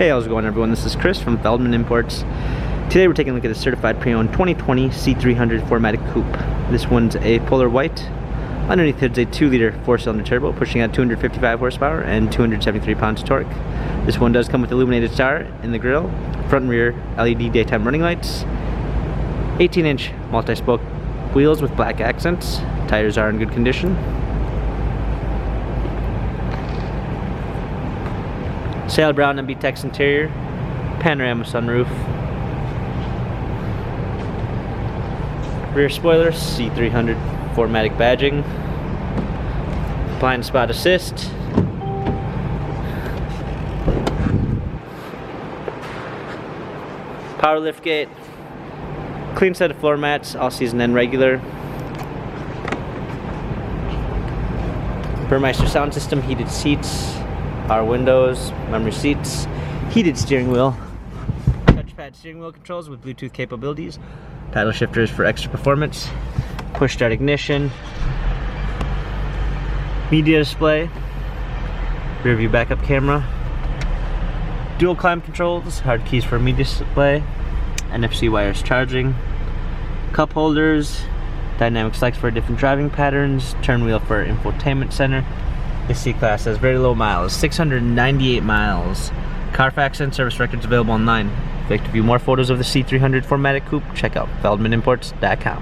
Hey, how's it going everyone? This is Chris from Feldmann Imports. Today we're taking a look at a certified pre-owned 2020 C300 4MATIC coupe. This one's a polar white. Underneath it's a 2-liter 4-cylinder turbo pushing out 255 horsepower and 273 pounds of torque. This one does come with illuminated star in the grille, front and rear LED daytime running lights, 18-inch multi-spoke wheels with black accents. Tires are in good condition. Sail brown MB-Tex interior, panorama sunroof, rear spoiler, C300 4MATIC badging, blind spot assist, power liftgate, clean set of floor mats, all season and regular, Burmeister sound system, heated seats, power windows, memory seats, heated steering wheel, touchpad steering wheel controls with Bluetooth capabilities, paddle shifters for extra performance, push start ignition, media display, rear view backup camera, dual climate controls, hard keys for media display, NFC wireless charging, cup holders, dynamic selects for different driving patterns, turn wheel for infotainment center. This C-Class has very low miles, 698 miles. Carfax and service records available online. If you'd like to view more photos of the C300 4MATIC coupe, check out feldmanimports.com.